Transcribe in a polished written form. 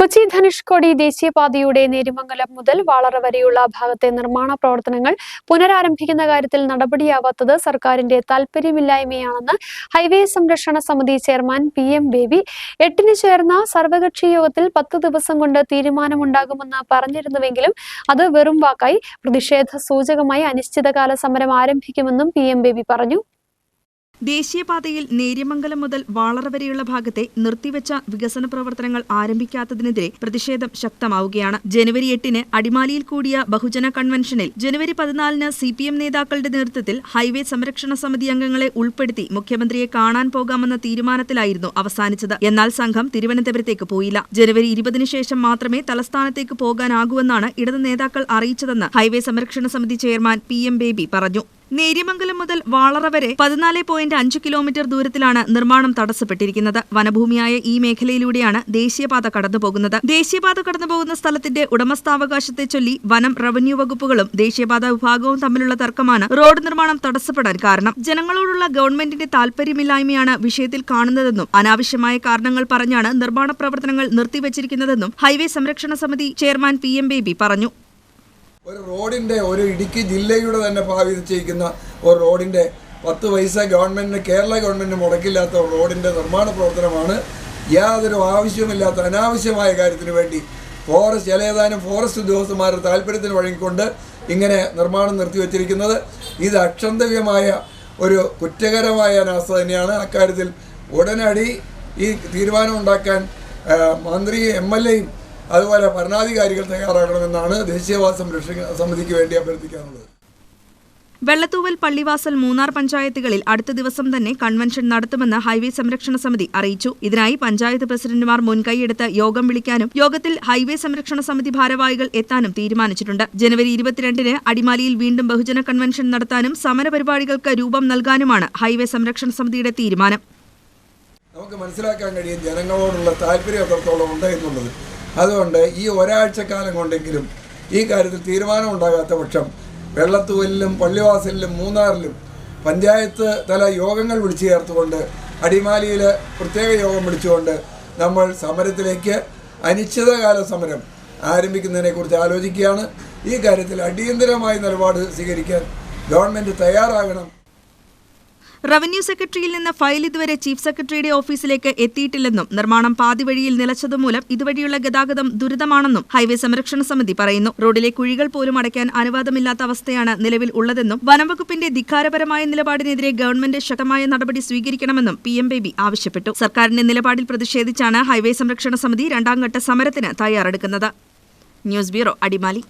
കൊച്ചി ധനുഷ്കോടി ദേശീയപാതയുടെ നേര്യമംഗലം മുതൽ വാളറ വരെയുള്ള ഭാഗത്തെ നിർമ്മാണ പ്രവർത്തനങ്ങൾ പുനരാരംഭിക്കുന്ന കാര്യത്തിൽ നടപടിയാവാത്തത് സർക്കാരിന്റെ താൽപര്യമില്ലായ്മയാണെന്ന് ഹൈവേ സംരക്ഷണ സമിതി ചെയർമാൻ PM ബേബി 8-ന് ചേർന്ന സർവകക്ഷി യോഗത്തിൽ 10 ദിവസം കൊണ്ട് തീരുമാനമുണ്ടാകുമെന്ന് പറഞ്ഞിരുന്നുവെങ്കിലും അത് വെറും വാക്കായി. പ്രതിഷേധ സൂചകമായി അനിശ്ചിതകാല സമരം ആരംഭിക്കുമെന്നും PM ബേബി പറഞ്ഞു. ദേശീയപാതയിൽ നേര്യമംഗലം മുതൽ വാളറ വരെയുള്ള ഭാഗത്തെ നിർത്തിവെച്ച വികസന പ്രവർത്തനങ്ങൾ ആരംഭിക്കാത്തതിനെതിരെ പ്രതിഷേധം ശക്തമാവുകയാണ്. ജനുവരി 8-ന് അടിമാലിയിൽ കൂടിയ ബഹുജന കൺവെൻഷനിൽ ജനുവരി 14-ന് CPM നേതാക്കളുടെ നേതൃത്വത്തിൽ ഹൈവേ സംരക്ഷണ സമിതി അംഗങ്ങളെ ഉൾപ്പെടുത്തി മുഖ്യമന്ത്രിയെ കാണാൻ പോകാമെന്ന തീരുമാനത്തിലായിരുന്നു അവസാനിച്ചത്. എന്നാൽ സംഘം തിരുവനന്തപുരത്തേക്ക് പോയില്ല. ജനുവരി 20-ന് ശേഷം മാത്രമേ തലസ്ഥാനത്തേക്ക് പോകാനാകൂവെന്നാണ് ഇടത് നേതാക്കൾ അറിയിച്ചതെന്ന് ഹൈവേ സംരക്ഷണ സമിതി ചെയർമാൻ PM ബേബി പറഞ്ഞു. നേര്യമംഗലം മുതൽ വാളറ വരെ 14.5 കിലോമീറ്റർ ദൂരത്തിലാണ് നിർമ്മാണം തടസ്സപ്പെട്ടിരിക്കുന്നത്. വനഭൂമിയായ ഈ മേഖലയിലൂടെയാണ് ദേശീയപാത കടന്നുപോകുന്നത്. ദേശീയപാത കടന്നുപോകുന്ന സ്ഥലത്തിന്റെ ഉടമസ്ഥാവകാശത്തെ ചൊല്ലി വനം, റവന്യൂ വകുപ്പുകളും ദേശീയപാത വിഭാഗവും തമ്മിലുള്ള തർക്കമാണ് റോഡ് നിർമ്മാണം തടസ്സപ്പെടാൻ കാരണം. ജനങ്ങളോടുള്ള ഗവൺമെന്റിന്റെ താൽപര്യമില്ലായ്മയാണ് വിഷയത്തിൽ കാണുന്നതെന്നും അനാവശ്യമായ കാരണങ്ങൾ പറഞ്ഞാണ് നിർമ്മാണ പ്രവർത്തനങ്ങൾ നിർത്തിവച്ചിരിക്കുന്നതെന്നും ഹൈവേ സംരക്ഷണ സമിതി ചെയർമാൻ PM ബേബി പറഞ്ഞു. ഒരു റോഡിൻ്റെ ഒരു ഇടുക്കി ജില്ലയുടെ തന്നെ ഭാവി നിശ്ചയിക്കുന്ന ഒരു റോഡിൻ്റെ 10 പൈസ ഗവൺമെൻറ്റിന് കേരള ഗവൺമെൻറ് മുടക്കില്ലാത്ത ഒരു റോഡിൻ്റെ നിർമ്മാണ പ്രവർത്തനമാണ് യാതൊരു ആവശ്യവുമില്ലാത്ത അനാവശ്യമായ കാര്യത്തിന് വേണ്ടി ഏതാനും ഫോറസ്റ്റ് ഉദ്യോഗസ്ഥന്മാരുടെ താല്പര്യത്തിന് വഴങ്ങിക്കൊണ്ട് ഇങ്ങനെ നിർമ്മാണം നിർത്തിവെച്ചിരിക്കുന്നത്. ഇത് അക്ഷന്തവ്യമായ ഒരു കുറ്റകരമായ അനാസ്ഥ തന്നെയാണ്. അക്കാര്യത്തിൽ ഉടനടി ഈ തീരുമാനമുണ്ടാക്കാൻ മന്ത്രിയും MLAയും അതുപോലെ ഭരണാധികാരികൾ തയ്യാറാകണമെന്നാണ് ദേശീയപാത സംരക്ഷണ സമിതിക്ക് വേണ്ടി അഭ്യർത്ഥിക്കാനുള്ളത്. വെള്ളത്തൂവൽ, പള്ളിവാസൽ, മൂന്നാർ പഞ്ചായത്തുകളിൽ അടുത്ത ദിവസം തന്നെ കൺവെൻഷൻ നടത്തുമെന്ന് ഹൈവേ സംരക്ഷണ സമിതി അറിയിച്ചു. ഇതിനായി പഞ്ചായത്ത് പ്രസിഡന്റുമാർ മുൻകൈയെടുത്ത് യോഗം വിളിക്കാനും യോഗത്തിൽ ഹൈവേ സംരക്ഷണ സമിതി ഭാരവാഹികൾ എത്താനും തീരുമാനിച്ചിട്ടുണ്ട്. ജനുവരി 22-ന് അടിമാലിയിൽ വീണ്ടും ബഹുജന കൺവെൻഷൻ നടത്താനും സമരപരിപാടികൾക്ക് രൂപം നൽകാനുമാണ് ഹൈവേ സംരക്ഷണ സമിതിയുടെ തീരുമാനം. നമുക്ക് മനസ്സിലാക്കാൻ കഴിയും ജനങ്ങളോടുള്ള താല്പര്യം എത്രത്തോളം ഉണ്ട് എന്നുള്ളത്. അതുകൊണ്ട് ഈ ഒരാഴ്ചക്കാലം കൊണ്ടെങ്കിലും ഈ കാര്യത്തിൽ തീരുമാനം ഉണ്ടാകാത്ത പക്ഷം വെള്ളത്തൂവലിലും പള്ളിവാസലിലും മൂന്നാറിലും പഞ്ചായത്ത് തല യോഗങ്ങൾ വിളിച്ചു ചേർത്തുകൊണ്ട് അടിമാലിയിൽ പ്രത്യേക യോഗം വിളിച്ചുകൊണ്ട് നമ്മൾ സമരത്തിലേക്ക് അനിശ്ചിതകാല സമരം ആരംഭിക്കുന്നതിനെക്കുറിച്ച് ആലോചിക്കുകയാണ്. ഈ കാര്യത്തിൽ അടിയന്തരമായ നിലപാട് സ്വീകരിക്കാൻ ഗവൺമെൻറ് തയ്യാറാകണം. റവന്യൂ സെക്രട്ടറിയിൽ നിന്ന് ഫയൽ ഇതുവരെ ചീഫ് സെക്രട്ടറിയുടെ ഓഫീസിലേക്ക് എത്തിയിട്ടില്ലെന്നും നിർമ്മാണം പാതിവഴിയിൽ നിലച്ചതുമൂലം ഇതുവഴിയുള്ള ഗതാഗതം ദുരിതമാണെന്നും ഹൈവേ സംരക്ഷണ സമിതി പറയുന്നു. റോഡിലെ കുഴികൾ പോലും അടയ്ക്കാൻ അനുവാദമില്ലാത്ത അവസ്ഥയാണ് നിലവിൽ ഉള്ളതെന്നും വനംവകുപ്പിന്റെ ധിക്കാരപരമായ നിലപാടിനെതിരെ ഗവൺമെന്റ് ശക്തമായ നടപടി സ്വീകരിക്കണമെന്നും PM ബേബി ആവശ്യപ്പെട്ടു. സർക്കാരിന്റെ നിലപാടിൽ പ്രതിഷേധിച്ചാണ് ഹൈവേ സംരക്ഷണ സമിതി 2ാം ഘട്ട സമരത്തിന് തയ്യാറെടുക്കുന്നത്. News bureau, Adimali.